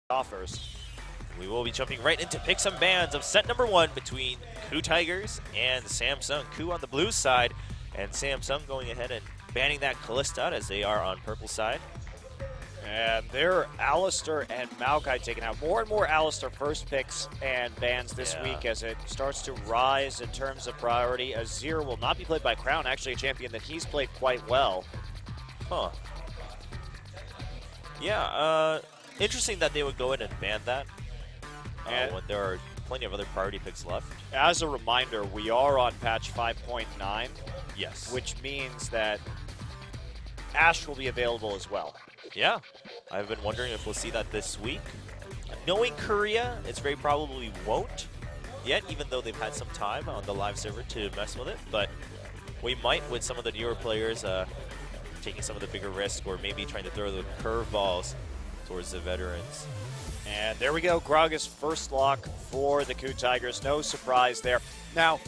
offers. We will be jumping right into pick some bans of set number 1 between KOO Tigers and Samsung. KOO on the blue side, and Samsung going ahead and banning that Kalista as they are on purple side. And they're Alistair and Maokai taking out more and more Alistair first picks and bans this week as it starts to rise in terms of priority. Azir will not be played by Crown, actually a champion that he's played quite well. Huh. Yeah, interesting that they would go in and ban that when there are plenty of other priority picks left. As a reminder, we are on patch 5.9. Yes. Which means that Ashe will be available as well. Yeah, I've been wondering if we'll see that this week. Knowing Korea, it's very probably won't yet, even though they've had some time on the live server to mess with it. But we might with some of the newer players taking some of the bigger risks, or maybe trying to throw the curveballs towards the veterans. And there we go, Gragas first lock for the KOO Tigers. No surprise there. Now,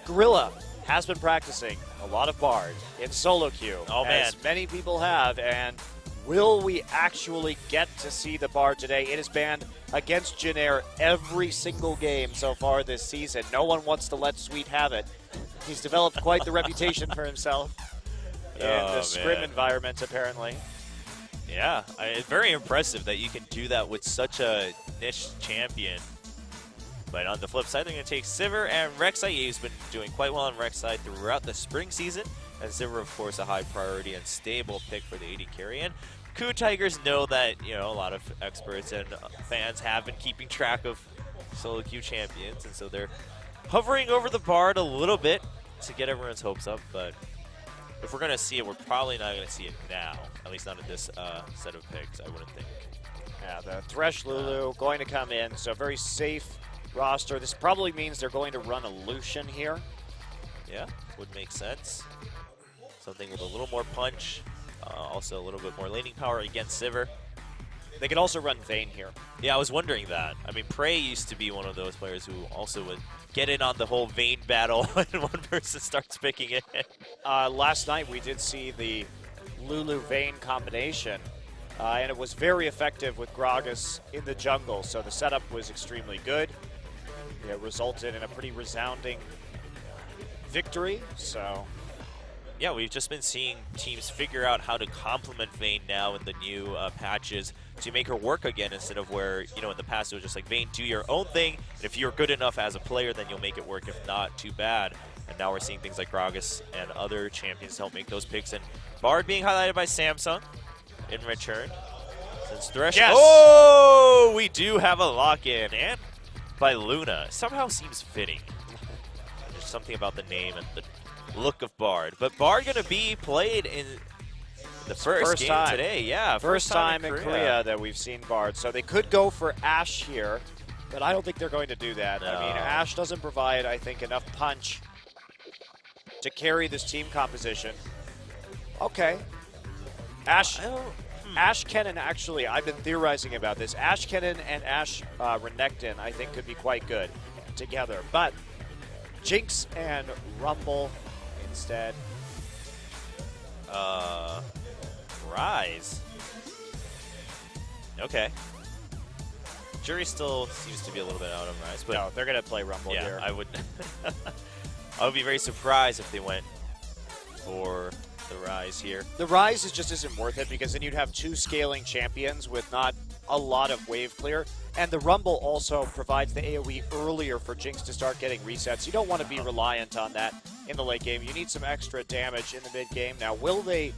Gorilla has been practicing a lot of Bard in solo queue, as many people have, and will we actually get to see the Bard today? It is banned against Jin every single game so far this season. No one wants to let Sweet have it. He's developed quite the reputation for himself in the scrim environment, apparently. Yeah, it's very impressive that you can do that with such a niche champion. But on the flip side, they're going to take Sivir and Rek'Sai. He's been doing quite well on Rek'Sai throughout the spring season. And Sivir, of course, a high priority and stable pick for the AD carry. And KOO Tigers know that, you know, a lot of experts and fans have been keeping track of solo queue champions. And so they're hovering over the Bard a little bit to get everyone's hopes up. But if we're going to see it, we're probably not going to see it now. At least not in this set of picks, I wouldn't think. Yeah, the Thresh Lulu going to come in, so very safe roster. This probably means they're going to run a Lucian here. Yeah, would make sense. Something with a little more punch, also a little bit more laning power against Sivir. They could also run Vayne here. Yeah, I was wondering that. I mean, Prey used to be one of those players who also would get in on the whole Vayne battle when one person starts picking it. Last night we did see the Lulu Vayne combination, and it was very effective with Gragas in the jungle, so the setup was extremely good. It resulted in a pretty resounding victory, so... Yeah, we've just been seeing teams figure out how to complement Vayne now in the new patches to make her work again, instead of where, you know, in the past it was just like, Vayne, do your own thing, and if you're good enough as a player, then you'll make it work. If not, too bad. And now we're seeing things like Gragas and other champions help make those picks, and Bard being highlighted by Samsung in return. Since Thresh, oh, we do have a lock-in, and by Luna. Somehow seems fitting. There's something about the name and the look of Bard. But Bard going to be played in the first game time today. Yeah, first time in Korea that we've seen Bard. So they could go for Ashe here, but I don't think they're going to do that. No. I mean, Ashe doesn't provide, I think, enough punch to carry this team composition. Okay. Ashe Kennen, actually, I've been theorizing about this. Ashe Kennen and Ashe Renekton, I think, could be quite good together. But Jinx and Rumble instead. Rise. Okay. Jury still seems to be a little bit out on Rise, but no, they're gonna play Rumble here. I would. I would be very surprised if they went for the Rise here. The Rise just isn't worth it, because then you'd have two scaling champions with not a lot of wave clear. And the Rumble also provides the AoE earlier for Jinx to start getting resets. You don't want to be reliant on that in the late game. You need some extra damage in the mid game. Now, will they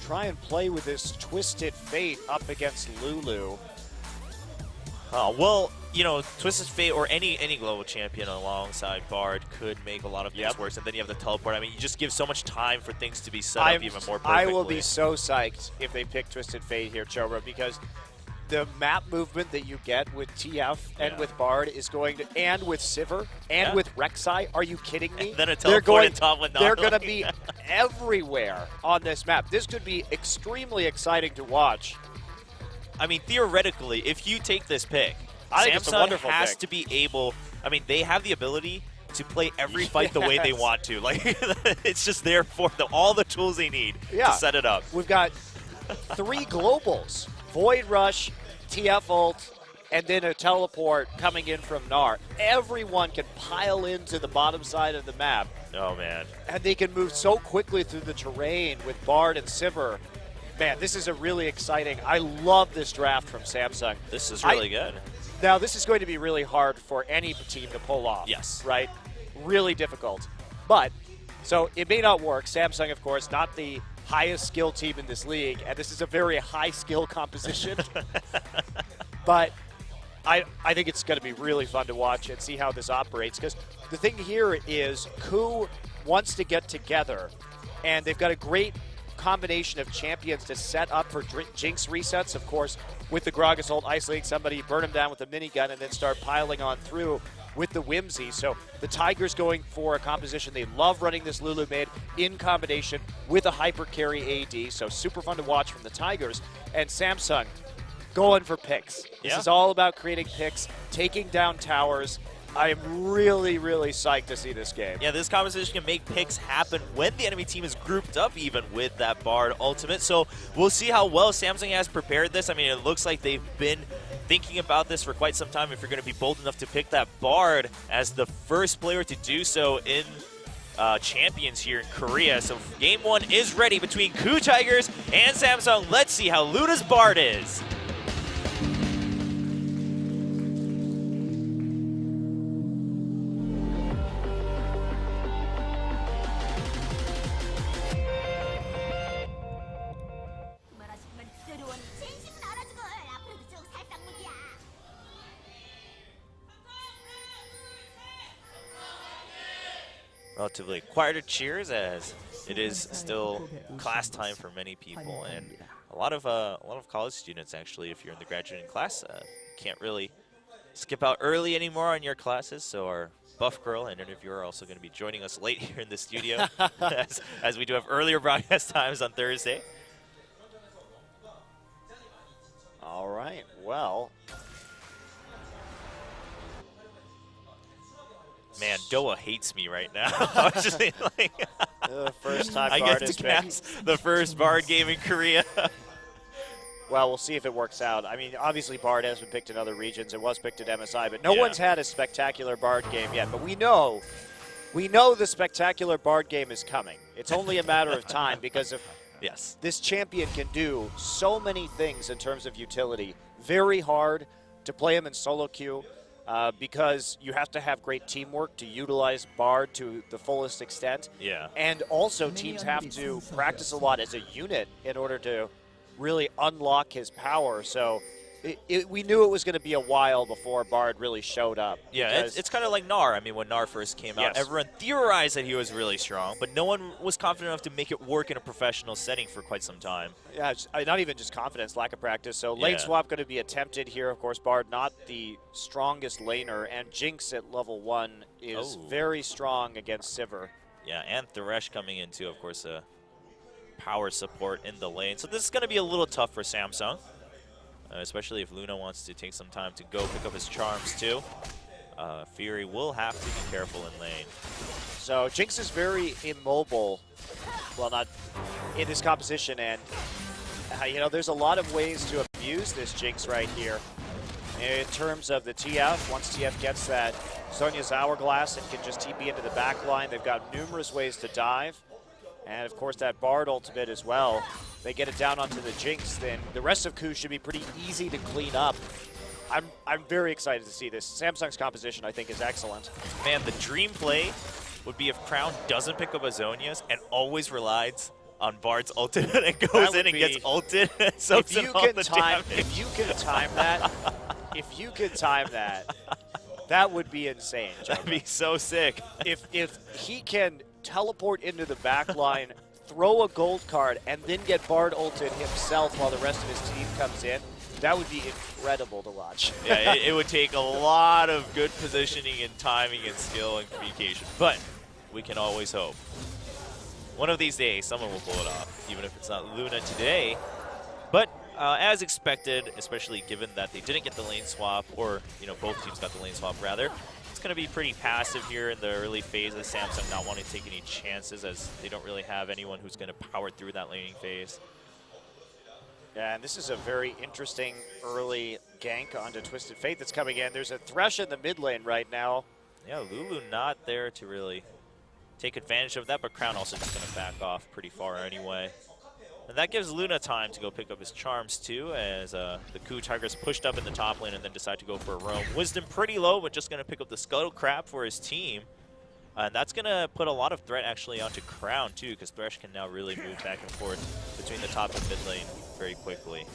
try and play with this Twisted Fate up against Lulu? Well, you know, Twisted Fate or any global champion alongside Bard could make a lot of things worse. And then you have the teleport. I mean, you just give so much time for things to be set up even more perfectly. I will be so psyched if they pick Twisted Fate here, Chobra, because the map movement that you get with TF and with Bard is going to, and with Sivir and with Rek'Sai, are you kidding me? And then a teleport top with They're going to be everywhere on this map. This could be extremely exciting to watch. I mean, theoretically, if you take this pick, I think it's a wonderful has pick. to be able, I mean, they have the ability to play every fight the way they want to. Like, it's just there for them, all the tools they need to set it up. We've got 3 globals. Void Rush, TF ult, and then a teleport coming in from Gnar. Everyone can pile into the bottom side of the map. Oh, man. And they can move so quickly through the terrain with Bard and Sivir. Man, this is a really exciting. I love this draft from Samsung. This is really good. Now, this is going to be really hard for any team to pull off. Yes. Right? Really difficult. But, so it may not work. Samsung, of course, not the highest skill team in this league, and this is a very high skill composition. But I think it's going to be really fun to watch and see how this operates, because the thing here is KOO wants to get together, and they've got a great combination of champions to set up for Jinx resets. Of course, with the Gragas ult, isolating somebody, burn him down with a minigun, and then start piling on through with the Whimsy. So the Tigers going for a composition. They love running this Lulu mid in combination with a hyper carry AD. So super fun to watch from the Tigers. And Samsung going for picks. This is all about creating picks, taking down towers. I am really, really psyched to see this game. Yeah, this competition can make picks happen when the enemy team is grouped up even with that Bard ultimate. So we'll see how well Samsung has prepared this. I mean, it looks like they've been thinking about this for quite some time if you're going to be bold enough to pick that Bard as the first player to do so in Champions here in Korea. So game one is ready between KOO Tigers and Samsung. Let's see how Luna's Bard is. Relatively quieter cheers as it is still class time for many people, and a lot of college students actually, if you're in the graduating class, can't really skip out early anymore on your classes. So our buff girl and interviewer are also going to be joining us late here in the studio as we do have earlier broadcast times on Thursday. All right, well. Man, Doa hates me right now. I was just like, the first time I Bard get is to cast the first Bard game in Korea. Well, we'll see if it works out. I mean, obviously Bard has been picked in other regions. It was picked at MSI, but no one's had a spectacular Bard game yet. But we know the spectacular Bard game is coming. It's only a matter of time because of this champion can do so many things in terms of utility. Very hard to play him in solo queue. Because you have to have great teamwork to utilize Bard to the fullest extent. Yeah. And also teams have to practice a lot as a unit in order to really unlock his power. So we knew it was going to be a while before Bard really showed up. Yeah, it's kind of like Gnar. I mean, when Gnar first came out, everyone theorized that he was really strong, but no one was confident enough to make it work in a professional setting for quite some time. Yeah, not even just confidence, lack of practice. So lane swap going to be attempted here. Of course, Bard not the strongest laner, and Jinx at level 1 is very strong against Sivir. Yeah, and Thresh coming into, of course, a power support in the lane. So this is going to be a little tough for Samsung. Especially if Luna wants to take some time to go pick up his charms too. Fury will have to be careful in lane. So Jinx is very immobile, well, not in this composition, and you know, there's a lot of ways to abuse this Jinx right here. In terms of the TF, once TF gets that Sonya's Hourglass and can just TP into the back line, they've got numerous ways to dive. And of course that Bard ultimate as well. They get it down onto the Jinx, then the rest of KOO should be pretty easy to clean up. I'm very excited to see this. Samsung's composition, I think, is excellent. Man, the dream play would be if Crown doesn't pick up Azonia's and always relies on Bard's ultimate and goes in and gets ulted. If you can time that, if you could time that, that would be insane. That'd be so sick. If he can teleport into the back line, throw a gold card, and then get Bard ulted himself while the rest of his team comes in, that would be incredible to watch. Yeah, it would take a lot of good positioning and timing and skill and communication, but we can always hope. One of these days, someone will pull it off, even if it's not Luna today. But as expected, especially given that they didn't get the lane swap, or both teams got the lane swap rather, it's going to be pretty passive here in the early phase of Samsung, not wanting to take any chances as they don't really have anyone who's going to power through that laning phase. Yeah, and this is a very interesting early gank onto Twisted Fate that's coming in. There's a Thresh in the mid lane right now. Yeah, Lulu not there to really take advantage of that, but Crown also just going to back off pretty far anyway. And that gives Luna time to go pick up his charms too, as the KOO Tigers pushed up in the top lane and then decide to go for a roam. Wisdom pretty low, but just going to pick up the Scuttle Crab for his team. And that's going to put a lot of threat actually onto Crown too, because Thresh can now really move back and forth between the top and mid lane very quickly.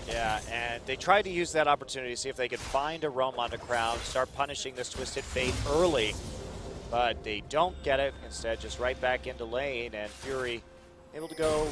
Yeah, and they tried to use that opportunity to see if they could find a roam onto Crown, start punishing this Twisted Fate early, but they don't get it. Instead, just right back into lane, and Fury able to go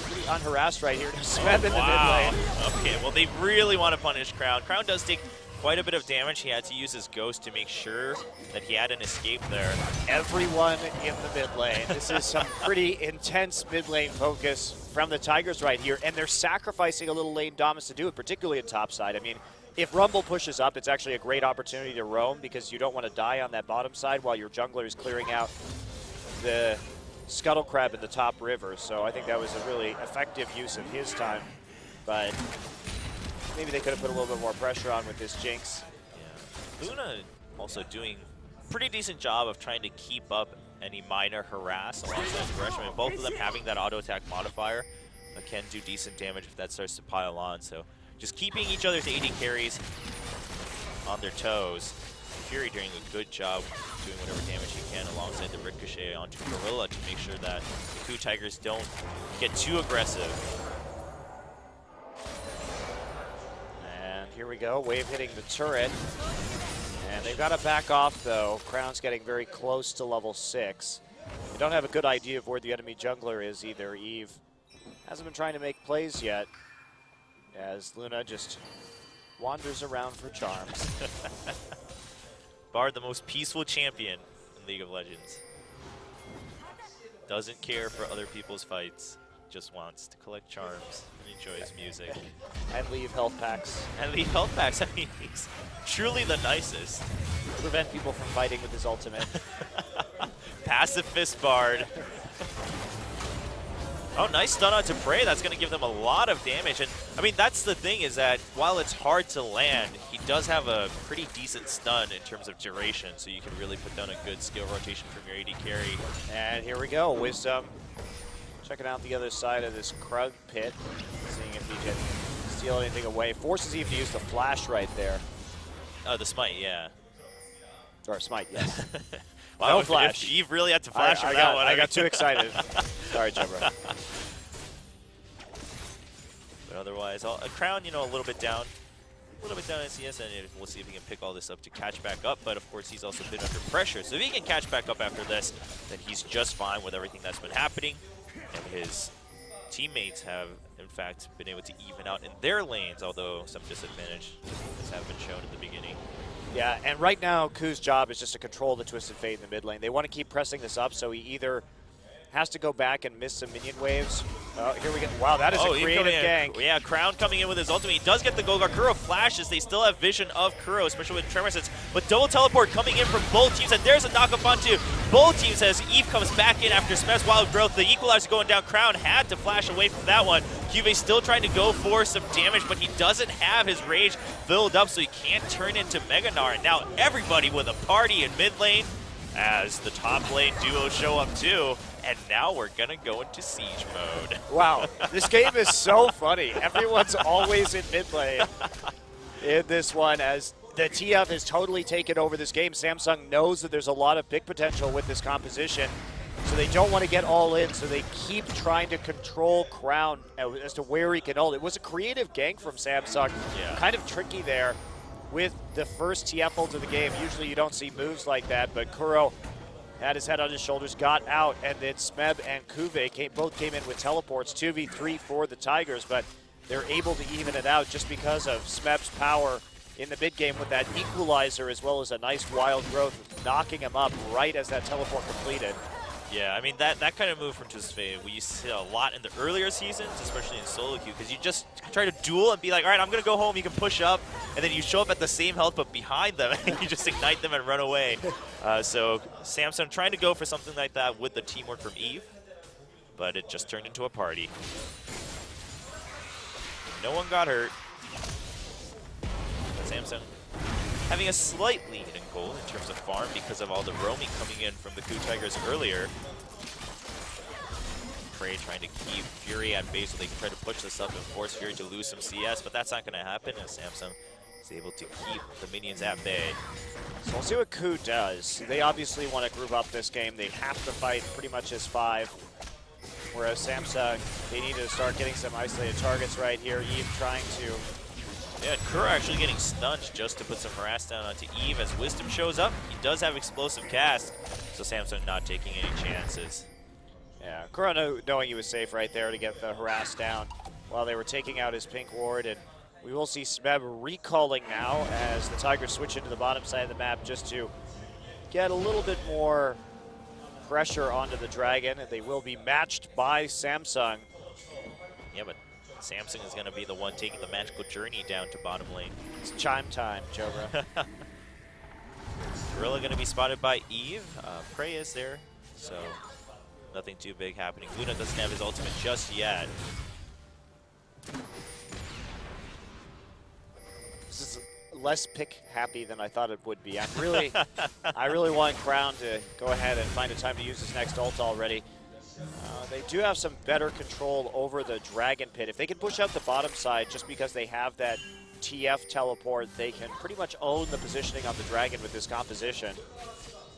pretty unharassed right here to Smeb in the mid lane. Okay, well they really want to punish Crown. Crown does take quite a bit of damage. He had to use his Ghost to make sure that he had an escape there. Everyone in the mid lane. This is some pretty intense mid lane focus from the Tigers right here, and they're sacrificing a little lane dominance to do it, particularly in top side. I mean, if Rumble pushes up, it's actually a great opportunity to roam because you don't want to die on that bottom side while your jungler is clearing out the Scuttle Crab in the top river. So I think that was a really effective use of his time, but maybe they could have put a little bit more pressure on with this Jinx. Yeah. Luna also doing a pretty decent job of trying to keep up any minor harass alongside Thresh. I mean, both of them having that auto attack modifier can do decent damage if that starts to pile on. So just keeping each other's AD carries on their toes. Fury doing a good job doing whatever damage he can alongside the Ricochet onto Gorilla to make sure that the KOO Tigers don't get too aggressive. And here we go, wave hitting the turret. And they've got to back off though. Crown's getting very close to level 6. They don't have a good idea of where the enemy jungler is either. Eve hasn't been trying to make plays yet, as Luna just wanders around for charms. Bard, the most peaceful champion in League of Legends. Doesn't care for other people's fights. Just wants to collect charms and enjoy his music. And leave health packs. And leave health packs. I mean, he's truly the nicest. Prevent people from fighting with his ultimate. Pacifist Bard. Oh, nice stun onto Prey. That's going to give them a lot of damage. And, I mean, that's the thing is that while it's hard to land, he does have a pretty decent stun in terms of duration, so you can really put down a good skill rotation from your AD carry. And here we go. Wisdom checking out the other side of this Krug pit, seeing if he can steal anything away. Forces Eve to use the flash right there. Oh, the smite, yeah. Or smite, yes. Wow, no flash. If Eve really had to flash on that one. I got too excited. Sorry, Jebra. But otherwise, Crown, you know, a little bit down in CS, and we'll see if he can pick all this up to catch back up. But of course, he's also been under pressure. So if he can catch back up after this, then he's just fine with everything that's been happening. And his teammates have, in fact, been able to even out in their lanes, although some disadvantage has been shown in the beginning. Yeah, and right now, KOO's job is just to control the Twisted Fate in the mid lane. They want to keep pressing this up, so he either has to go back and miss some minion waves. Oh, here we go. Wow, that is a creative gank. Yeah, Crown coming in with his ultimate. He does get the Golgar. Kuro flashes. They still have vision of Kuro, especially with Tremor Sense. But double teleport coming in from both teams, and there's a knockup onto both teams as Eve comes back in after Smeb's Wild Growth. The equalizer going down. Crown had to flash away from that one. Juve still trying to go for some damage, but he doesn't have his rage filled up, so he can't turn into Mega Gnar. Now everybody with a party in mid lane as the top lane duo show up too. And now we're going to go into siege mode. Wow, this game is so funny. Everyone's always in mid lane in this one, as the TF has totally taken over this game. Samsung knows that there's a lot of big potential with this composition, so they don't want to get all in, so they keep trying to control Crown as to where he can ult. It was a creative gank from Samsung, kind of tricky there with the first TF ult of the game. Usually you don't see moves like that, but Kuro had his head on his shoulders, got out, and then Smeb and Kuve both came in with teleports, 2v3 for the Tigers, but they're able to even it out just because of Smeb's power in the mid game with that equalizer, as well as a nice wild growth, knocking him up right as that teleport completed. Yeah, I mean, that kind of move from Twisted Fate, we used to see a lot in the earlier seasons, especially in solo queue, because you just try to duel and be like, all right, I'm going to go home, you can push up, and then you show up at the same health but behind them, and you just ignite them and run away. So Samsung trying to go for something like that with the teamwork from Eve, but it just turned into a party. No one got hurt. Samsung having a slight lead in gold in terms of farm because of all the roaming coming in from the KOO Tigers earlier. Prey trying to keep Fury at base so they can try to push this up and force Fury to lose some CS, but that's not going to happen as Samsung is able to keep the minions at bay. So we'll see what KOO does. They obviously want to group up this game. They have to fight pretty much as 5. Whereas Samsung, they need to start getting some isolated targets right here. Eve trying to... Yeah, KOO actually getting stunned just to put some harass down onto Eve as Wisdom shows up. He does have explosive cast, so Samsung not taking any chances. Yeah, KOO knowing he was safe right there to get the harass down while they were taking out his pink ward. And we will see Smeb recalling now as the Tigers switch into the bottom side of the map just to get a little bit more pressure onto the Dragon. They will be matched by Samsung. Yeah, but Samsung is going to be the one taking the magical journey down to bottom lane. It's chime time, Jobra. Gorilla going to be spotted by Eve. Prey is there, so nothing too big happening. Luna doesn't have his ultimate just yet. This is less pick happy than I thought it would be. I really want Crown to go ahead and find a time to use his next ult already. They do have some better control over the Dragon Pit. If they can push out the bottom side just because they have that TF teleport, they can pretty much own the positioning on the Dragon with this composition.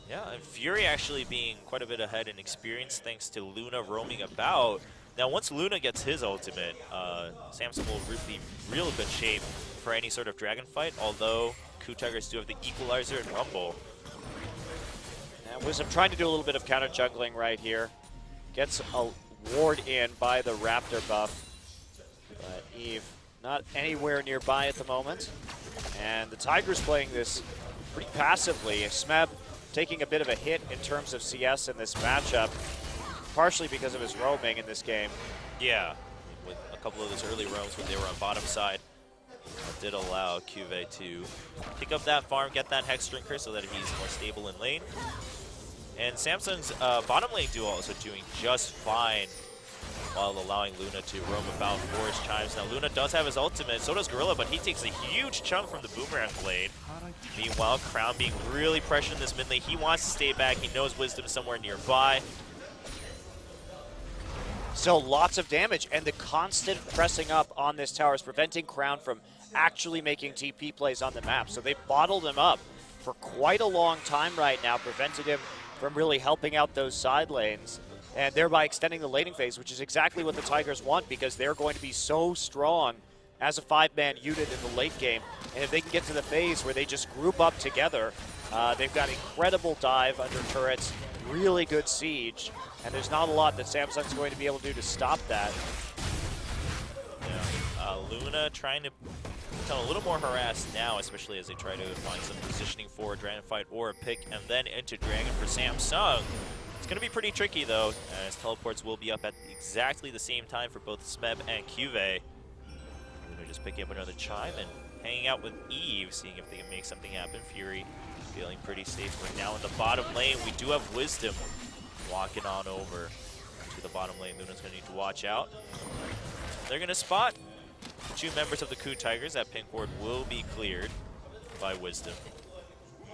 Yeah, and Fury actually being quite a bit ahead in experience thanks to Luna roaming about. Now, once Luna gets his ultimate, Samsung will be real good shape for any sort of dragon fight, although KOO Tigers do have the equalizer and Rumble. And Wisdom trying to do a little bit of counter juggling right here. Gets a ward in by the Raptor buff. But Eve not anywhere nearby at the moment. And the Tigers playing this pretty passively. Smeb taking a bit of a hit in terms of CS in this matchup, partially because of his roaming in this game. Yeah, with a couple of those early roams when they were on bottom side, that did allow QV to pick up that farm, get that Hex Drinker so that he's more stable in lane. And Samsung's bottom lane duo also doing just fine while allowing Luna to roam about for his chimes. Now Luna does have his ultimate, so does Gorilla, but he takes a huge chunk from the Boomerang blade. Meanwhile, Crown being really pressured in this mid lane. He wants to stay back. He knows Wisdom somewhere nearby. So lots of damage, and the constant pressing up on this tower is preventing Crown from actually making TP plays on the map. So they bottled him up for quite a long time right now, prevented him from really helping out those side lanes, and thereby extending the laning phase, which is exactly what the Tigers want because they're going to be so strong as a 5-man unit in the late game. And if they can get to the phase where they just group up together, they've got incredible dive under turrets, really good siege, and there's not a lot that Samsung's going to be able to do to stop that. Yeah, Luna trying to become a little more harassed now, especially as they try to find some positioning for a Dragon fight or a pick, and then into Dragon for Samsung. It's going to be pretty tricky, though, as teleports will be up at exactly the same time for both Smeb and QV. Luna just picking up another chime and hanging out with Eve, seeing if they can make something happen. Fury feeling pretty safe right now in the bottom lane. We do have Wisdom walking on over to the bottom lane. Luna's going to need to watch out. They're going to spot 2 members of the KOO Tigers. That pink ward will be cleared by Wisdom.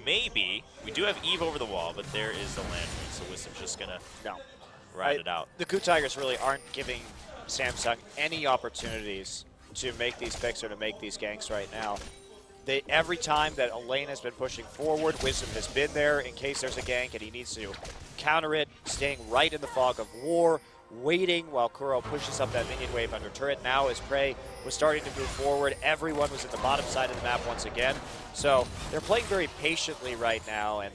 Maybe. We do have Eve over the wall, but there is the lantern, so Wisdom's just going to ride it out. The KOO Tigers really aren't giving Samsung any opportunities to make these picks or to make these ganks right now. Every time that a lane has been pushing forward, Wisdom has been there in case there's a gank and he needs to counter it, staying right in the fog of war, waiting while Kuro pushes up that minion wave under turret. Now as Prey was starting to move forward, everyone was at the bottom side of the map once again. So they're playing very patiently right now, and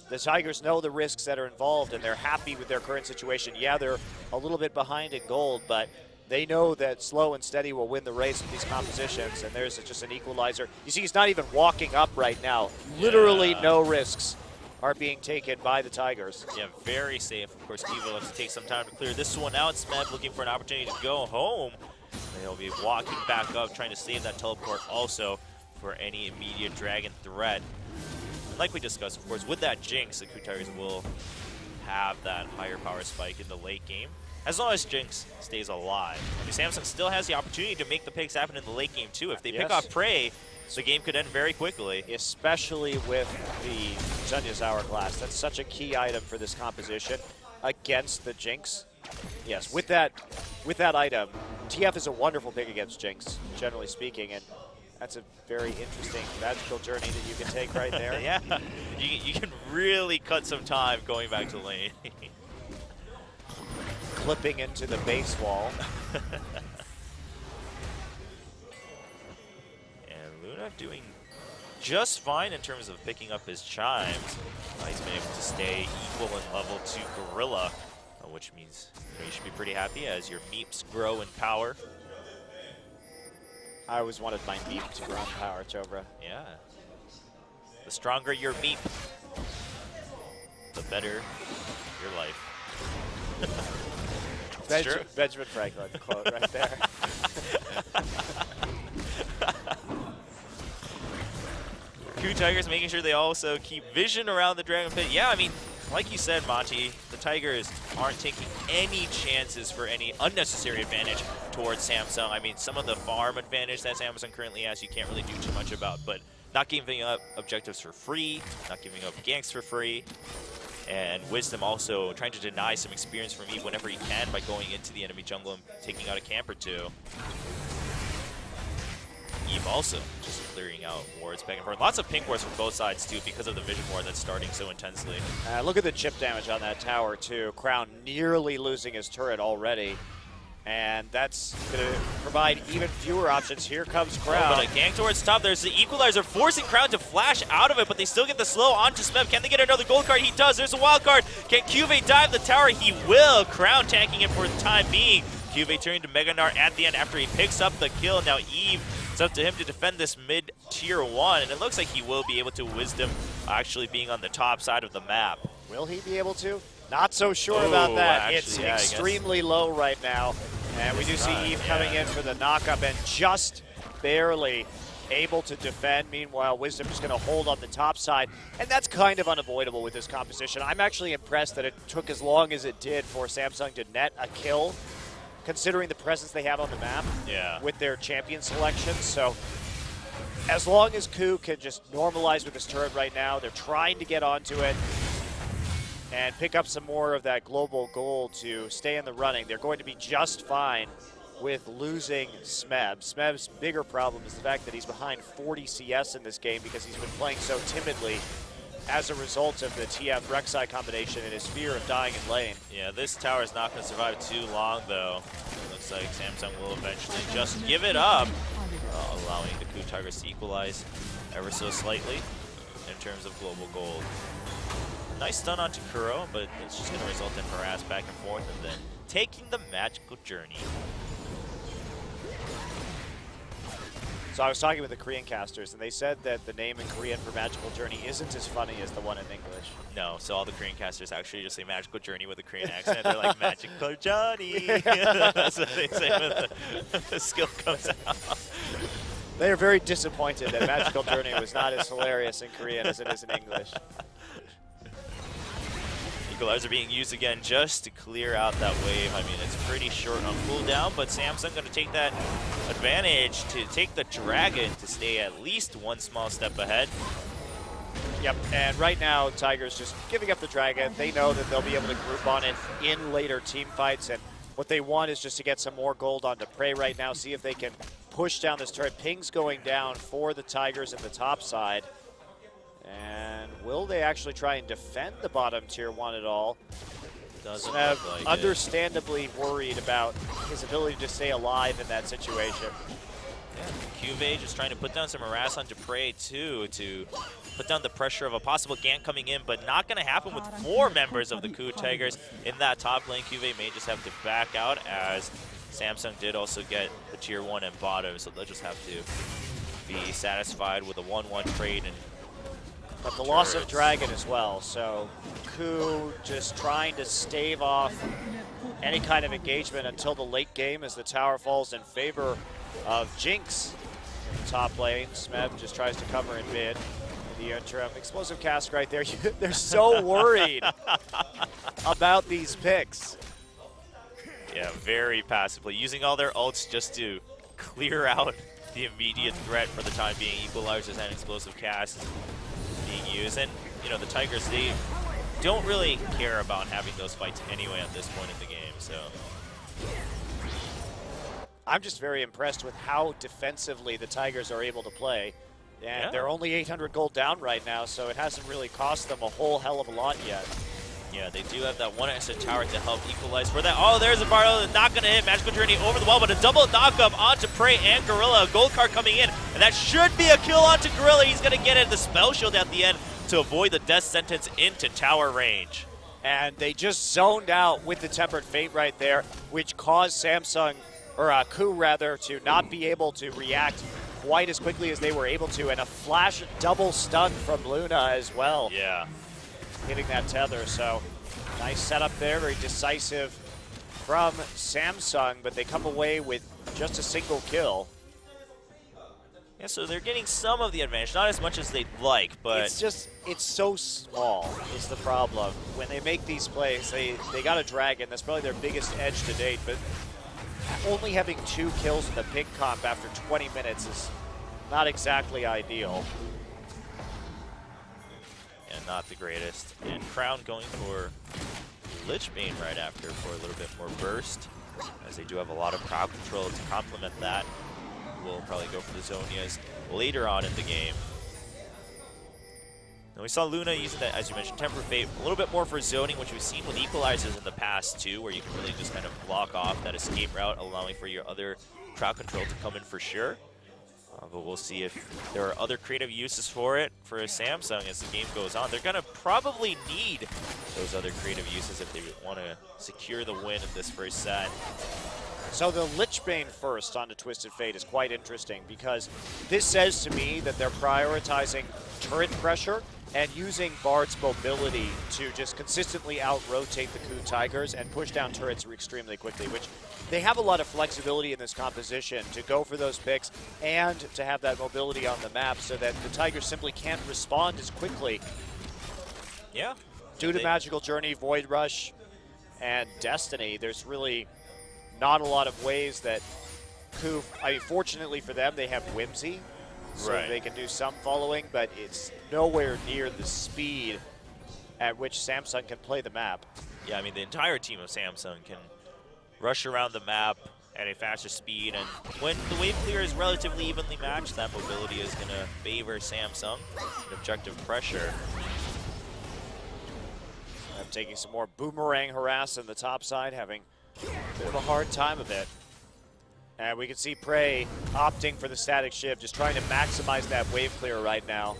the Tigers know the risks that are involved, and they're happy with their current situation. Yeah, they're a little bit behind in gold, but they know that slow and steady will win the race with these compositions, and there's just an equalizer. You see, he's not even walking up right now. Literally no risks are being taken by the Tigers. Yeah, very safe. Of course, Eve will have to take some time to clear this one out. Smeb looking for an opportunity to go home. And he'll be walking back up, trying to save that teleport also for any immediate Dragon threat. And like we discussed, of course, with that Jinx, the KOO Tigers will have that higher power spike in the late game. as long as Jinx stays alive. I mean, Samsung still has the opportunity to make the picks happen in the late game too. If they pick off Prey, the game could end very quickly. Especially with the Zunya's Hourglass. That's such a key item for this composition against the Jinx. Yes, with that item, TF is a wonderful pick against Jinx, generally speaking, and that's a very interesting magical journey that you can take right there. Yeah, you can really cut some time going back to lane. Clipping into the base wall. Doing just fine in terms of picking up his chimes. He's been able to stay equal in level to Gorilla, which means you should be pretty happy as your meeps grow in power. I always wanted my meep to grow in power, Chobra. Yeah. The stronger your meep, the better your life. Benjamin Franklin quote right there. KOO Tigers making sure they also keep vision around the Dragon Pit. Yeah, I mean, like you said, Monty, the Tigers aren't taking any chances for any unnecessary advantage towards Samsung. I mean, some of the farm advantage that Samsung currently has, you can't really do too much about, but not giving up objectives for free, not giving up ganks for free, and Wisdom also trying to deny some experience from Eve whenever he can by going into the enemy jungle and taking out a camp or two. Eve also just clearing out wards back and forth. Lots of pink wards from both sides too because of the vision war that's starting so intensely. Look at the chip damage on that tower too. Crown nearly losing his turret already. And that's going to provide even fewer options. Here comes Crown. Oh, but a gank towards top. There's the equalizer forcing Crown to flash out of it, but they still get the slow onto Smeb. Can they get another gold card? He does. There's a wild card. Can QV dive the tower? He will. Crown tanking it for the time being. QV turning to Meganar at the end after he picks up the kill. Now Eve, it's up to him to defend this mid-tier 1, and it looks like he will be able to. Wisdom actually being on the top side of the map. Will he be able to? Not so sure about that. Actually, it's yeah, extremely low right now. And we do see Eve coming in for the knockup and just barely able to defend. Meanwhile, Wisdom is going to hold on the top side. And that's kind of unavoidable with this composition. I'm actually impressed that it took as long as it did for Samsung to net a kill, considering the presence they have on the map with their champion selection. So as long as KOO can just normalize with his turret right now, they're trying to get onto it and pick up some more of that global gold to stay in the running. They're going to be just fine with losing Smeb. Smeb's bigger problem is the fact that he's behind 40 CS in this game because he's been playing so timidly as a result of the TF Rek'Sai combination and his fear of dying in lane. Yeah, this tower is not going to survive too long, though. Looks like Samsung will eventually just give it up, allowing the KOO Tigers to equalize ever so slightly in terms of global gold. Nice stun onto Kuro, but it's just going to result in harass back and forth and then taking the magical journey. So I was talking with the Korean casters, and they said that the name in Korean for Magical Journey isn't as funny as the one in English. No, so all the Korean casters actually just say Magical Journey with a Korean accent. They're like, Magical Journey! That's what they say when the skill comes out. They are very disappointed that Magical Journey was not as hilarious in Korean as it is in English. Equalizer being used again just to clear out that wave. I mean, it's pretty short on cooldown, but Samsung going to take that advantage to take the Dragon to stay at least one small step ahead. Yep, and right now, Tigers just giving up the Dragon. They know that they'll be able to group on it in later team fights, and what they want is just to get some more gold onto Prey right now, see if they can push down this turret. Ping's going down for the Tigers in the top side. And will they actually try and defend the bottom tier 1 at all? Doesn't Smeb look like understandably worried about his ability to stay alive in that situation. Yeah, QV just trying to put down some harass onto Prey too to put down the pressure of a possible gank coming in, but not going to happen with 4 members of the KOO Tigers in that top lane. QV may just have to back out as Samsung did also get the tier 1 and bottom, so they'll just have to be satisfied with a 1-1 trade and but the loss of Dragon as well, so KOO just trying to stave off any kind of engagement until the late game as the tower falls in favor of Jinx in the top lane. Smeb just tries to cover in mid. In the interim, explosive cast right there. They're so worried about these picks. Yeah, very passively. Using all their ults just to clear out the immediate threat for the time being. Equalizers and explosive casts being used. And, you know, the Tigers, they don't really care about having those fights anyway at this point in the game, so. I'm just very impressed with how defensively the Tigers are able to play. And they're only 800 gold down right now, so it hasn't really cost them a whole hell of a lot yet. Yeah, they do have that one extra tower to help equalize for that. Oh, there's a Barlow not going to hit. Magical Journey over the wall, but a double knock-up onto Prey and Gorilla. A gold card coming in, and that should be a kill onto Gorilla. He's going to get it. The spell shield at the end to avoid the death sentence into tower range. And they just zoned out with the Tempered Fate right there, which caused Samsung, or KOO rather, to not be able to react quite as quickly as they were able to, and a flash double stun from Luna as well. Yeah. Hitting that tether, so nice setup there, very decisive from Samsung, but they come away with just a single kill. Yeah, so they're getting some of the advantage, not as much as they'd like, but it's so small is the problem. When they make these plays, they got a dragon. That's probably their biggest edge to date, but only having 2 kills in the pick comp after 20 minutes is not exactly ideal. And not the greatest. And Crown going for Lichbane right after for a little bit more burst, as they do have a lot of crowd control to complement that. We'll probably go for the Zonias later on in the game. And we saw Luna using that, as you mentioned, Temper Fate, a little bit more for zoning, which we've seen with equalizers in the past too, where you can really just kind of block off that escape route, allowing for your other crowd control to come in for sure. But we'll see if there are other creative uses for it for Samsung as the game goes on. They're going to probably need those other creative uses if they want to secure the win in this first set. So the Lichbane first onto Twisted Fate is quite interesting, because this says to me that they're prioritizing turret pressure and using Bard's mobility to just consistently out-rotate the KOO Tigers and push down turrets extremely quickly, which they have a lot of flexibility in this composition to go for those picks and to have that mobility on the map so that the Tigers simply can't respond as quickly. Yeah. Due to Magical Journey, Void Rush, and Destiny, there's really not a lot of ways that KOO, I mean, fortunately for them, they have Whimsy, so they can do some following, but it's nowhere near the speed at which Samsung can play the map. Yeah, I mean, the entire team of Samsung can rush around the map at a faster speed, and when the wave clear is relatively evenly matched, that mobility is going to favor Samsung and objective pressure. I'm taking some more boomerang harass on the top side, having a bit of a hard time of it. And we can see Prey opting for the static shift, just trying to maximize that wave clear right now.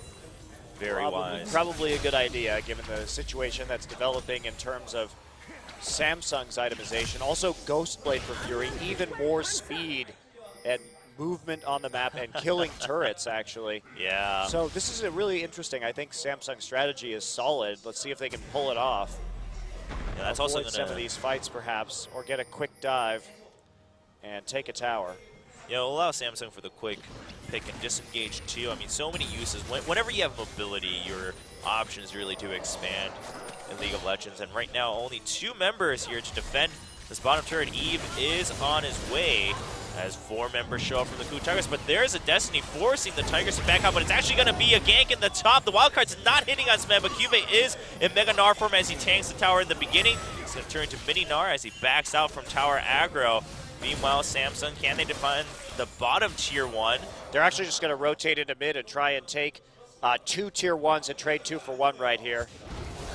Very wise. Probably a good idea given the situation that's developing in terms of Samsung's itemization. Also Ghostblade for Fury, even more speed and movement on the map and killing turrets actually. Yeah. So this is a really interesting, I think Samsung's strategy is solid. Let's see if they can pull it off. Yeah, that's also going to some of these fights perhaps, or get a quick dive and take a tower. Yeah, it'll allow Samsung for the quick pick and disengage too. I mean, so many uses. Whenever you have mobility, your options really do expand in League of Legends. And right now, only 2 members here to defend this bottom turret. Eve is on his way as 4 members show up from the KOO Tigers. But there's a Destiny forcing the Tigers to back out, but it's actually going to be a gank in the top. The wildcard's not hitting on Smed, but Cuvee is in Mega Gnar form as he tanks the tower in the beginning. He's going to turn to Mini Gnar as he backs out from tower aggro. Meanwhile, Samsung, can they defend the bottom tier 1? They're actually just going to rotate into mid and try and take 2 tier 1s and trade 2 for 1 right here.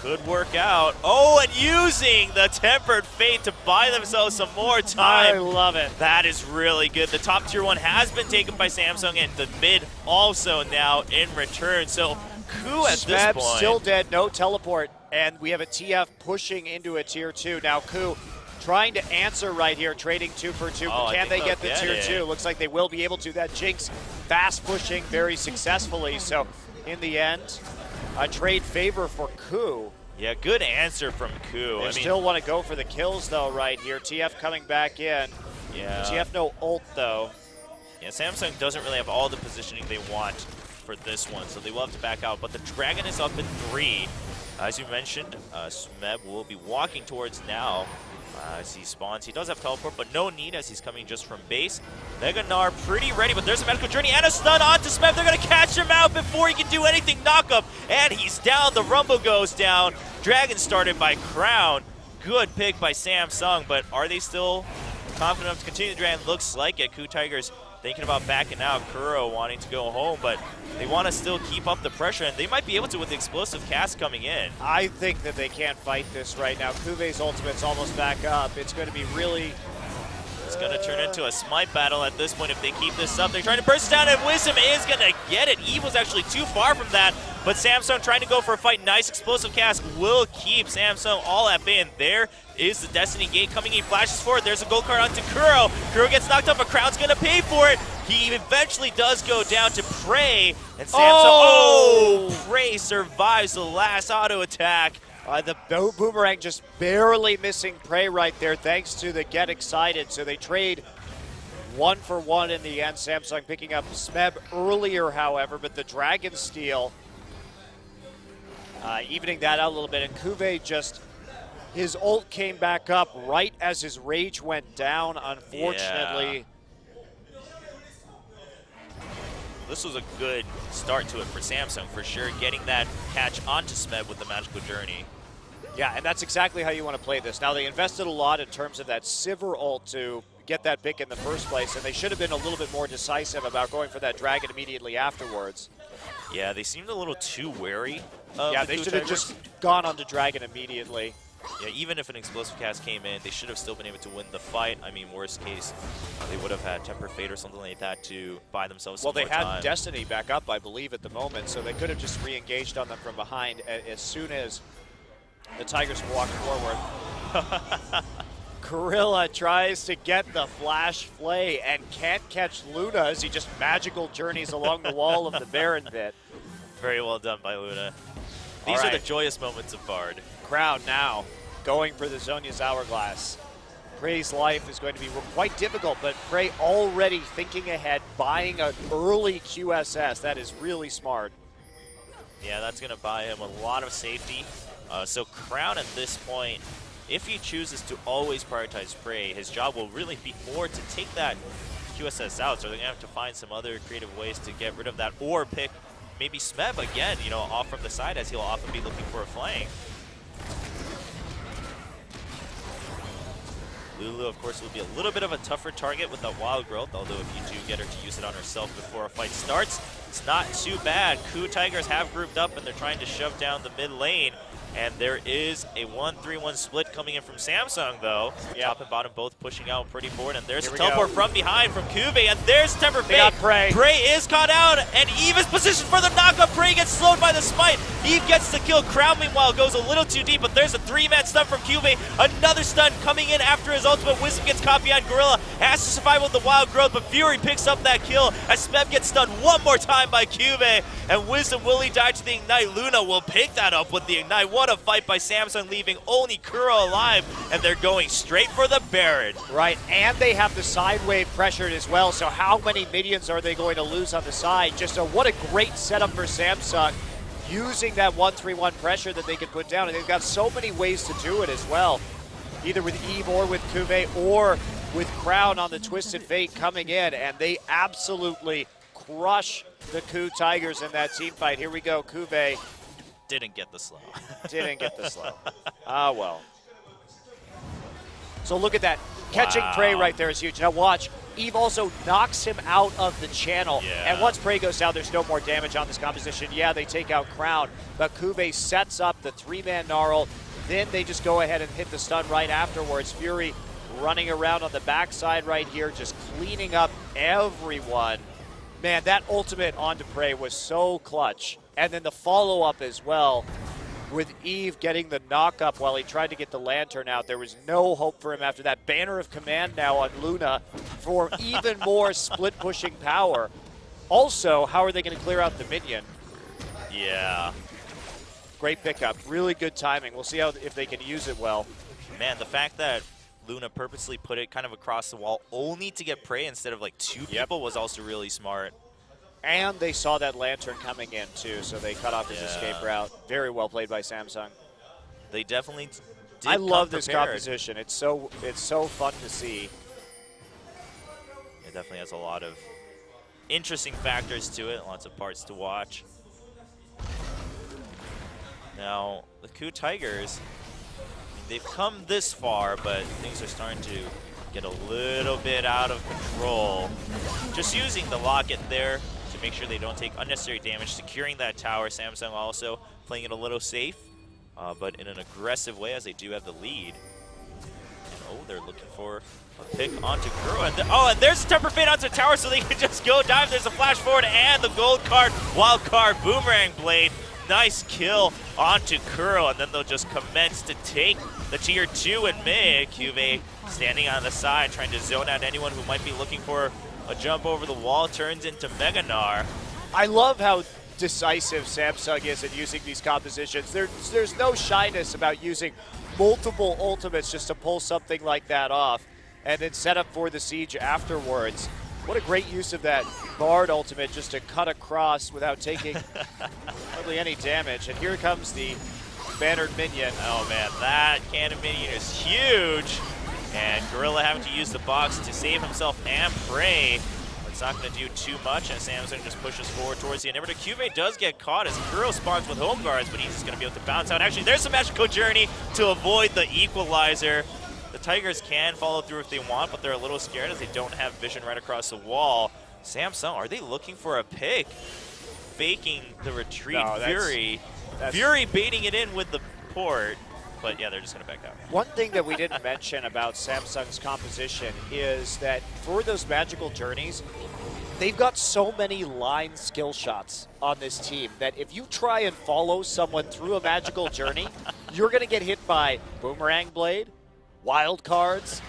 Could work out. Oh, and using the Tempered Fate to buy themselves some more time. I love it. That is really good. The top tier 1 has been taken by Samsung, and the mid also now in return. So KOO at this point. Still dead, no teleport, and we have a TF pushing into a tier 2. Now KOO trying to answer right here, trading 2 for 2. Oh, Can they get the tier 2? Looks like they will be able to. That Jinx fast pushing very successfully. So in the end, a trade favor for KOO. Yeah, good answer from KOO. They still want to go for the kills though right here. TF coming back in. Yeah. TF no ult though. Yeah, Samsung doesn't really have all the positioning they want for this one, so they will have to back out. But the Dragon is up in 3. As you mentioned, Smeb will be walking towards now As he spawns, he does have teleport, but no need as he's coming just from base. Mega Gnar pretty ready, but there's a medical journey and a stun onto Smeb. They're going to catch him out before he can do anything. Knock up, and he's down. The Rumble goes down. Dragon started by Crown. Good pick by Samsung, but are they still confident enough to continue the Dragon? Looks like it. KOO Tigers thinking about backing out. KOO wanting to go home, but they want to still keep up the pressure, and they might be able to with the explosive cast coming in. I think that they can't fight this right now. Kuve's ultimate's almost back up. It's going to be really... It's going to turn into a smite battle at this point if they keep this up. They're trying to burst down, and Wisdom is going to get it. Eve was actually too far from that, but Samsung trying to go for a fight. Nice explosive cast will keep Samsung all at bay, and there is the Destiny Gate coming. He flashes forward. There's a gold card onto KOO. KOO gets knocked up, but Crown's going to pay for it. He eventually does go down to Prey, and Samsung, Prey survives the last auto attack. The Boomerang just barely missing Prey right there thanks to the Get Excited. So they trade 1 for 1 in the end. Samsung picking up Smeb earlier, however, but the Dragon Steal evening that out a little bit. And Kuve just, his ult came back up right as his rage went down, unfortunately. Yeah. This was a good start to it for Samsung, for sure, getting that catch onto Smeb with the Magical Journey. Yeah, and that's exactly how you want to play this. Now, they invested a lot in terms of that Sivir ult to get that pick in the first place, and they should have been a little bit more decisive about going for that Dragon immediately afterwards. Yeah, they seemed a little too wary of Yeah, the they KOO should have Tigers. just gone on to Dragon immediately. Yeah, even if an explosive cast came in, they should have still been able to win the fight. I mean, worst case, they would have had Temper Fate or something like that to buy themselves some more time. Well, they had Destiny back up, I believe, at the moment, so they could have just re-engaged on them from behind as soon as the Tigers walked forward. Gorilla tries to get the flash play and can't catch Luna as he just magical journeys along the wall of the Baron pit. Very well done by Luna. These are the joyous moments of Bard. Crowd now going for the Zhonya's Hourglass. Prey's life is going to be quite difficult, but Prey already thinking ahead, buying an early QSS. That is really smart. Yeah, that's going to buy him a lot of safety. So Crown at this point, if he chooses to always prioritize Prey, his job will really be more to take that QSS out. So they're going to have to find some other creative ways to get rid of that, or pick maybe Smeb again, you know, off from the side, as he'll often be looking for a flank. Lulu, of course, will be a little bit of a tougher target with that Wild Growth, although if you do get her to use it on herself before a fight starts, it's not too bad. KOO Tigers have grouped up, and they're trying to shove down the mid lane. And there is a 1-3-1 split coming in from Samsung, though. Yep. Top and bottom both pushing out pretty forward. And there's a teleport from behind from Kuve. And there's Temper Fate. Prey. Prey is caught out. And Eve is positioned for the knockup. Prey gets slowed by the smite. Eve gets the kill. Crown, meanwhile, goes a little too deep. But there's a 3-man stun from Kuve. Another stun coming in after his ultimate. Wisdom gets caught behind Gorilla. Has to survive with the Wild Growth. But Fury picks up that kill as Smeb gets stunned one more time by Kuve. And Wisdom, will he die to the Ignite? Luna will pick that up with the Ignite. What a fight by Samsung, leaving only KOO alive, and they're going straight for the Baron. Right, and they have the side wave pressured as well, so how many minions are they going to lose on the side? Just what a great setup for Samsung, using that 1-3-1 pressure that they can put down, and they've got so many ways to do it as well, either with Eve or with Kuve or with Crown on the Twisted Fate coming in, and they absolutely crush the KOO Tigers in that team fight. Here we go, Kuve. Didn't get the slow. Didn't get the slow. Ah, well. So look at that. Catching Prey right there is huge. Now watch. Eve also knocks him out of the channel. Yeah. And once Prey goes down, there's no more damage on this composition. Yeah, they take out Crown, but Kuve sets up the 3-man gnarl. Then they just go ahead and hit the stun right afterwards. Fury running around on the backside right here, just cleaning up everyone. Man, that ultimate onto Prey was so clutch. And then the follow-up as well, with Eve getting the knock-up while he tried to get the Lantern out. There was no hope for him after that. Banner of Command now on Luna for even more split-pushing power. Also, how are they going to clear out the minion? Yeah. Great pickup. Really good timing. We'll see if they can use it well. Man, the fact that Luna purposely put it kind of across the wall only to get Prey instead of like 2 people was also really smart. And they saw that Lantern coming in too, so they cut off his escape route. Very well played by Samsung. They definitely did I love come this prepared. composition. It's so fun to see. It definitely has a lot of interesting factors to it, lots of parts to watch. Now, the KOO Tigers, they've come this far, but things are starting to get a little bit out of control. Just using the locket there to make sure they don't take unnecessary damage, securing that tower. Samsung also playing it a little safe, but in an aggressive way as they do have the lead. And oh, they're looking for a pick onto KOO. And there's a Temper Fade onto tower so they can just go dive. There's a flash forward and the gold card, wild card, Boomerang Blade. Nice kill onto KOO, and then they'll just commence to take the tier 2 in mid. KOO standing on the side, trying to zone out anyone who might be looking for a jump over the wall, turns into Mega Gnar. I love how decisive Samsung is at using these compositions. There's no shyness about using multiple ultimates just to pull something like that off and then set up for the siege afterwards. What a great use of that Bard ultimate just to cut across without taking hardly any damage. And here comes the bannered minion. Oh man, that cannon minion is huge. And Gorilla having to use the box to save himself and Prey. But it's not going to do too much, and Samsung just pushes forward towards the end. But KOO does get caught as KOO spawns with home guards, but he's just going to be able to bounce out. Actually, there's a magical journey to avoid the equalizer. The Tigers can follow through if they want, but they're a little scared as they don't have vision right across the wall. Samsung, are they looking for a pick? Faking the retreat. No, Fury baiting it in with the port. But yeah, they're just going to back out. One thing that we didn't mention about Samsung's composition is that for those magical journeys, they've got so many line skill shots on this team that if you try and follow someone through a magical journey, you're going to get hit by Boomerang Blade, wild cards,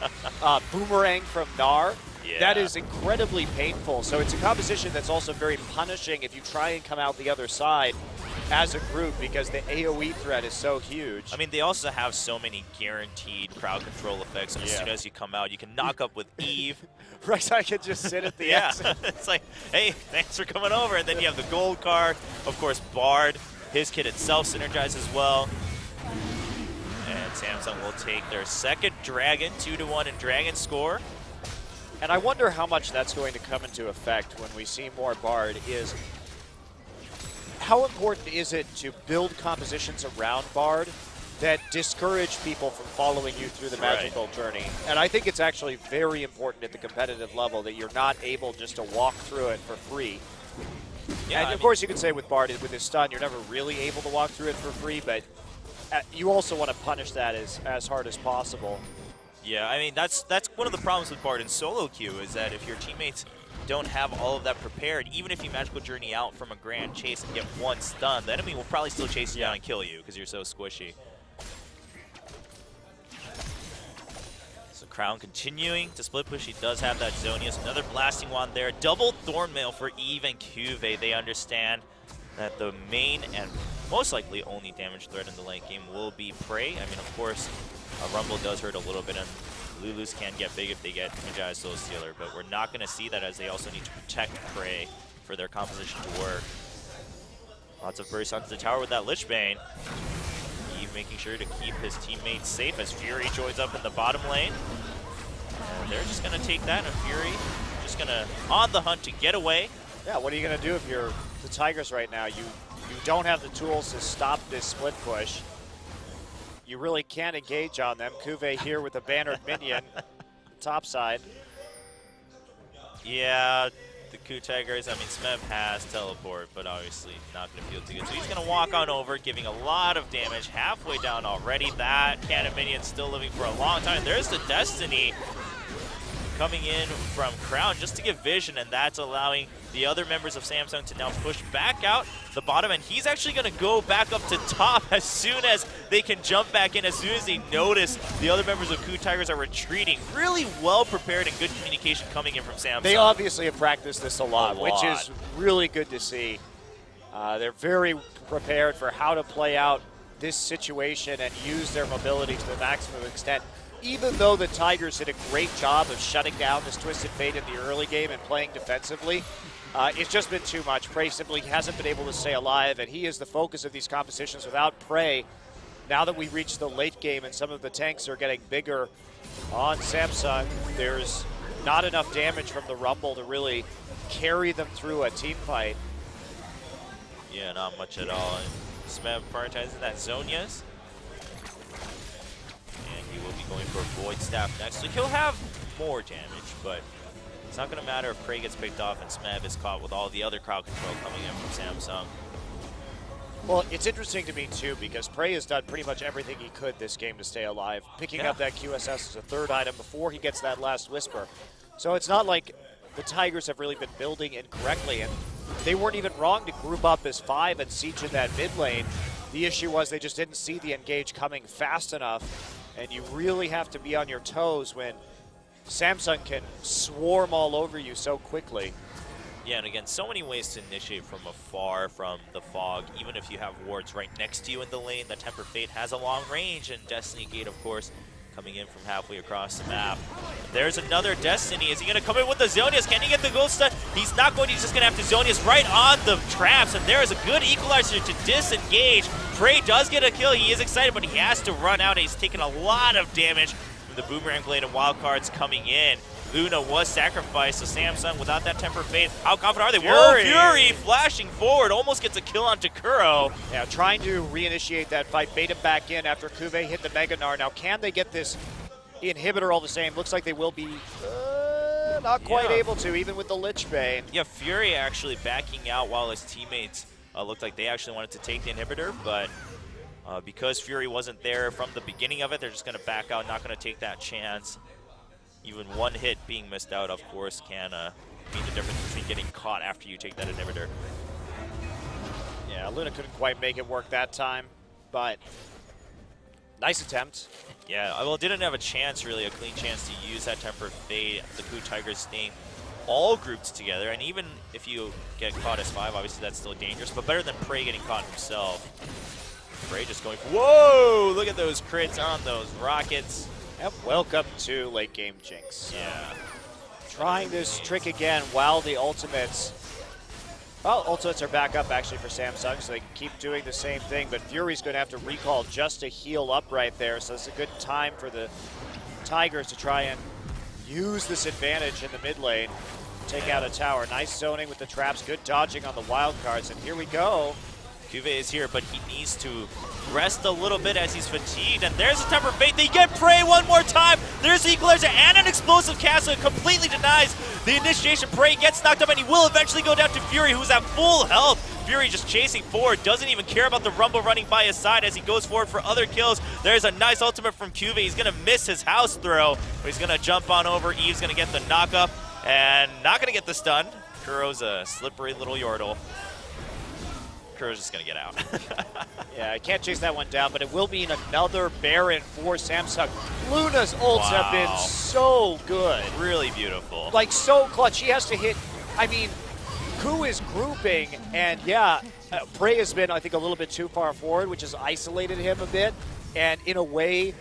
Boomerang from Gnar. Yeah. That is incredibly painful. So it's a composition that's also very punishing if you try and come out the other side as a group because the AoE threat is so huge. I mean, they also have so many guaranteed crowd control effects. As soon as you come out, you can knock up with Eve. Right, I could just sit at the exit. It's like, hey, thanks for coming over. And then you have the gold card. Of course, Bard. His kit itself synergizes as well. And Samsung will take their second Dragon, 2-1 in Dragon score. And I wonder how much that's going to come into effect when we see more Bard is how important is it to build compositions around Bard that discourage people from following you through the magical journey? And I think it's actually very important at the competitive level that you're not able just to walk through it for free. Yeah, and of course you could say with Bard, with his stun, you're never really able to walk through it for free, but you also want to punish that as hard as possible. Yeah, I mean, that's one of the problems with Bard in solo queue is that if your teammates don't have all of that prepared, even if you magical journey out from a grand chase and get one stun, the enemy will probably still chase you down and kill you because you're so squishy. So Crown continuing to split push. He does have that Zonius. Another blasting wand there. Double Thornmail for Eve and KOO. They understand that the main and most likely only damage threat in the late game will be Prey. I mean, of course, Rumble does hurt a little bit, and Lulus can get big if they get Magi Soul Stealer, but we're not going to see that as they also need to protect Prey for their composition to work. Lots of bursts onto the tower with that Lich Bane. Eve making sure to keep his teammates safe as Fury joins up in the bottom lane. And they're just going to take that, and Fury just going to on the hunt to get away. Yeah, what are you going to do if you're the Tigers right now? You don't have the tools to stop this split push. You really can't engage on them. KOO here with a bannered minion, top side. Yeah, the KOO Tigers, I mean, Smev has teleport, but obviously not going to feel too good. So he's going to walk on over, giving a lot of damage, halfway down already. That cannon minion still living for a long time. There's the Destiny coming in from Crown just to give vision, and that's allowing the other members of Samsung to now push back out the bottom, and he's actually going to go back up to top as soon as they can jump back in, as soon as they notice the other members of KOO Tigers are retreating. Really well prepared and good communication coming in from Samsung. They obviously have practiced this a lot, which is really good to see. They're very prepared for how to play out this situation and use their mobility to the maximum extent. Even though the Tigers did a great job of shutting down this Twisted Fate in the early game and playing defensively, it's just been too much. Prey simply hasn't been able to stay alive, and he is the focus of these compositions. Without Prey, now that we reach the late game and some of the tanks are getting bigger on Samsung, there's not enough damage from the Rumble to really carry them through a team fight. Yeah, not much at all. And Smeb prioritizing that Zonias. And he will be going for Void Staff next. So he'll have more damage, but it's not going to matter if Prey gets picked off and Smeb is caught with all the other crowd control coming in from Samsung. Well, it's interesting to me, too, because Prey has done pretty much everything he could this game to stay alive, picking up that QSS as a third item before he gets that last Whisper. So it's not like the Tigers have really been building incorrectly, and they weren't even wrong to group up as 5 and siege in that mid lane. The issue was they just didn't see the engage coming fast enough, and you really have to be on your toes when Samsung can swarm all over you so quickly. Yeah, and again, so many ways to initiate from afar from the fog. Even if you have wards right next to you in the lane, the Tempered Fate has a long range, and Destiny Gate, of course, coming in from halfway across the map. There's another Destiny. Is he going to come in with the Zonias? Can he get the Ghost Stun? He's not going to. He's just going to have to Zonias right on the traps, and there is a good equalizer to disengage. Prey does get a kill. He is excited, but he has to run out. He's taken a lot of damage from the Boomerang Blade and Wildcards coming in. Luna was sacrificed, so Samsung without that Tempered Fate. How confident are they? Whoa, Fury flashing forward, almost gets a kill onto Kuro. Yeah, trying to reinitiate that fight, bait him back in after Kuve hit the Mega Gnar. Now, can they get this inhibitor all the same? Looks like they will be not quite able to, even with the Lich Bane. Yeah, Fury actually backing out while his teammates looked like they actually wanted to take the inhibitor, but because Fury wasn't there from the beginning of it, they're just going to back out, not going to take that chance. Even one hit being missed out, of course, can mean the difference between getting caught after you take that inhibitor. Yeah, Luna couldn't quite make it work that time, but nice attempt. Yeah, well, didn't have a chance, really, a clean chance to use that Tempered Fate. The KOO Tigers staying all grouped together, and even if you get caught as 5, obviously that's still dangerous, but better than Prey getting caught himself. Prey just going, whoa, look at those crits on those rockets. Yep, welcome to late game Jinx. Yeah. Trying this trick again while the ultimates, well, ultimates are back up actually for Samsung, so they can keep doing the same thing, but Fury's going to have to recall just to heal up right there, so it's a good time for the Tigers to try and use this advantage in the mid lane, take out a tower. Nice zoning with the traps, good dodging on the wild cards, and here we go. Kuve is here, but he needs to rest a little bit as he's fatigued. And there's a Tempered Fate. They get Prey one more time. There's the Equalizer and an Explosive Cast, so it completely denies the initiation. Prey gets knocked up, and he will eventually go down to Fury, who's at full health. Fury just chasing forward, doesn't even care about the Rumble running by his side as he goes forward for other kills. There's a nice ultimate from Kuve. He's going to miss his house throw, but he's going to jump on over. Eve's going to get the knock-up, and not going to get the stun. Kuro's a slippery little Yordle. Kuro's just going to get out. Yeah, I can't chase that one down, but it will mean another Baron for Samsung. Luna's ults have been so good. Really beautiful. Like, so clutch. He has to hit, I mean, KOO is grouping, and yeah, Prey has been, I think, a little bit too far forward, which has isolated him a bit. And in a way,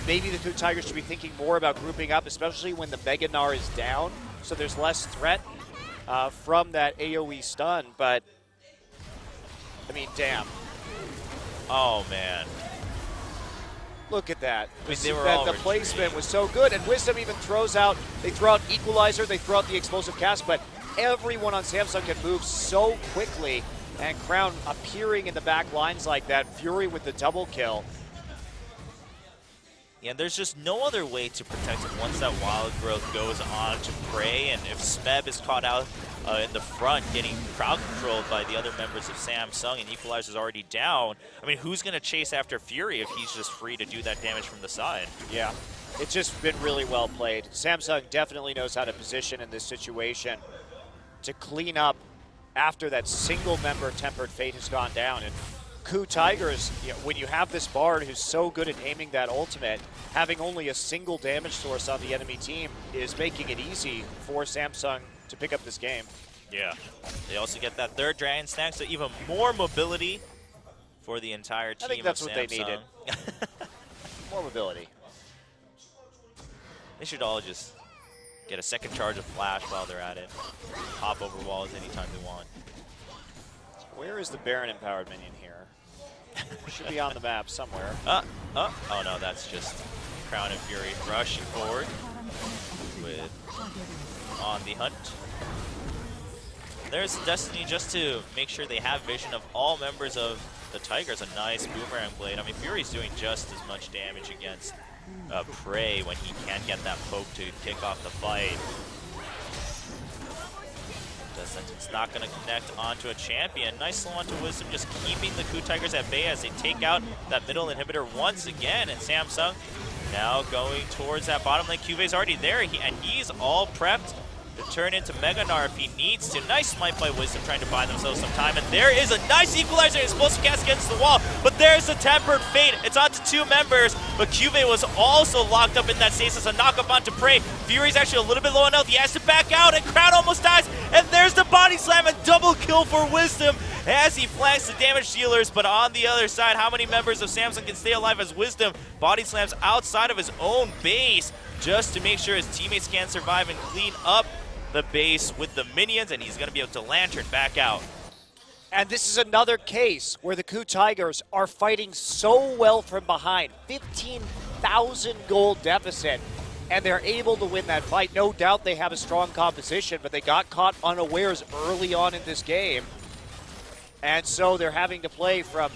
maybe the KOO Tigers should be thinking more about grouping up, especially when the Mega Gnar is down, so there's less threat from that AoE stun, but I mean, damn. Oh, man. Look at that. I mean, they were all the placement was so good, and Wisdom even throws out, they throw out Equalizer, they throw out the Explosive Cast, but everyone on Samsung can move so quickly, and Crown appearing in the back lines like that, Fury with the double kill. Yeah, there's just no other way to protect him once that Wild Growth goes on to Prey, and if Smeb is caught out in the front, getting crowd controlled by the other members of Samsung, and Equalizer's already down, I mean, who's going to chase after Fury if he's just free to do that damage from the side? Yeah, it's just been really well played. Samsung definitely knows how to position in this situation to clean up after that single member Tempered Fate has gone down. And KOO Tigers, you know, when you have this Bard who's so good at aiming that ultimate, having only a single damage source on the enemy team is making it easy for Samsung to pick up this game. Yeah. They also get that third Dragon Snack, so even more mobility for the entire team. I think that's of what Samsung. they needed. More mobility. They should all just get a second charge of Flash while they're at it. Hop over walls anytime they want. Where is the Baron empowered minion here? Should be on the map somewhere. Oh no, that's just Crown and Fury rushing forward with on the hunt. There's Destiny just to make sure they have vision of all members of the Tigers. A nice boomerang blade. I mean, Fury's doing just as much damage against Prey when he can't get that poke to kick off the fight. It's not going to connect onto a champion. Nice slow onto Wisdom, just keeping the KOO Tigers at bay as they take out that middle inhibitor once again. And Samsung now going towards that bottom lane. QV's already there, and he's all prepped to turn into Mega Gnar if he needs to. Nice smite by Wisdom, trying to buy themselves some time. And there is a nice equalizer. It's supposed to cast against the wall, but there's the Tempered Fate. It's onto 2 members, but QV was also locked up in that stasis. A knock up onto Prey. Fury's actually a little bit low on health. He has to back out, and Crown almost dies. And there's the body slam, and double kill for Wisdom as he flanks the damage dealers. But on the other side, how many members of Samsung can stay alive as Wisdom body slams outside of his own base just to make sure his teammates can survive and clean up the base with the minions, and he's going to be able to lantern back out. And this is another case where the KOO Tigers are fighting so well from behind. 15,000 gold deficit, and they're able to win that fight. No doubt they have a strong composition, but they got caught unawares early on in this game. And so they're having to play from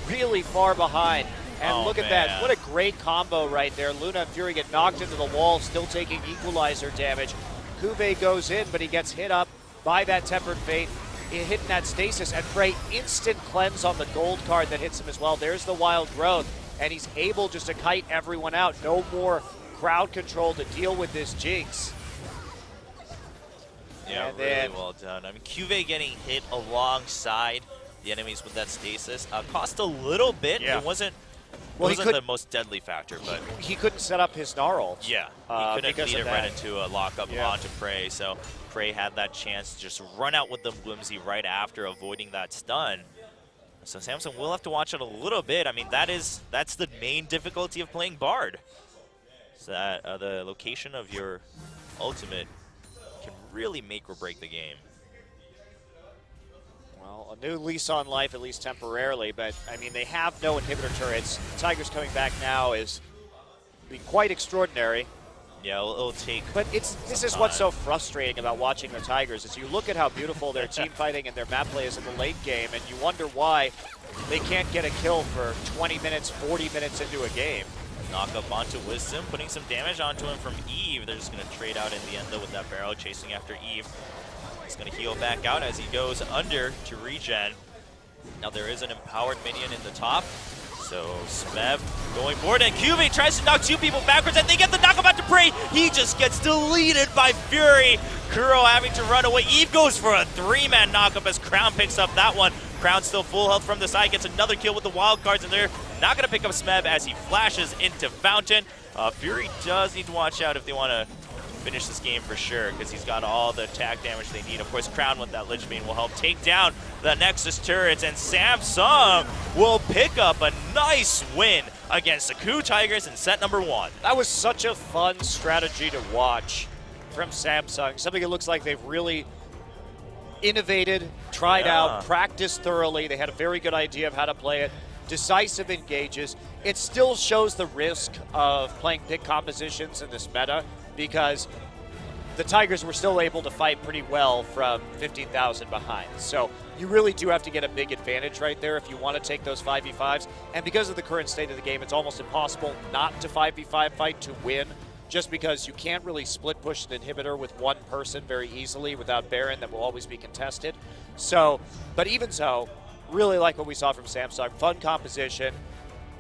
really far behind. And look at that. What a great combo right there. Luna and Fury get knocked into the wall, still taking equalizer damage. Kuve goes in, but he gets hit up by that Tempered Fate, hitting that stasis, and Prey instant cleanse on the gold card that hits him as well. There's the Wild Growth, and he's able just to kite everyone out. No more crowd control to deal with this Jinx. Yeah, and really well done. I mean, QV getting hit alongside the enemies with that stasis cost a little bit. Yeah. It wasn't the most deadly factor, but he couldn't set up his gnarls. Yeah, he couldn't lead it right into a lockup onto Prey, so Prey had that chance to just run out with the Whimsy right after, avoiding that stun. So Samsung will have to watch it a little bit. I mean, that's the main difficulty of playing Bard. So that the location of your ultimate can really make or break the game. Well, a new lease on life, at least temporarily, but I mean, they have no inhibitor turrets. The Tigers coming back now is be quite extraordinary. Yeah, it'll take. But this is what's so frustrating about watching the Tigers is you look at how beautiful their team fighting and their map play is in the late game, and you wonder why they can't get a kill for 20 minutes, 40 minutes into a game. Knock up onto Wisdom, putting some damage onto him from Eve. They're just going to trade out in the end, though, with that barrel chasing after Eve. He's going to heal back out as he goes under to regen. Now there is an empowered minion in the top. So Smev going forward, and QV tries to knock 2 people backwards, and they get the knockup out to Prey. He just gets deleted by Fury. Kuro having to run away. Eve goes for a 3-man knockup as Crown picks up that one. Crown still full health from the side, gets another kill with the wild cards, and they're not going to pick up Smev as he flashes into Fountain. Fury does need to watch out if they want to finish this game for sure, because he's got all the attack damage they need. Of course, Crown with that Lich Bane will help take down the Nexus turrets, and Samsung will pick up a nice win against the KOO Tigers in set number 1. That was such a fun strategy to watch from Samsung. Something that looks like they've really innovated, tried out, practiced thoroughly. They had a very good idea of how to play it. Decisive engages. It still shows the risk of playing big compositions in this meta, because the Tigers were still able to fight pretty well from 15,000 behind. So you really do have to get a big advantage right there if you want to take those 5v5s. And because of the current state of the game, it's almost impossible not to 5v5 fight to win, just because you can't really split push an inhibitor with one person very easily without Baron. That will always be contested. So, but even so, really like what we saw from Samsung. Fun composition.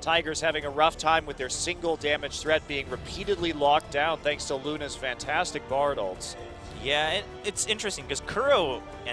Tigers having a rough time with their single damage threat being repeatedly locked down thanks to Luna's fantastic Bard ults. Yeah, it's interesting because Kuro and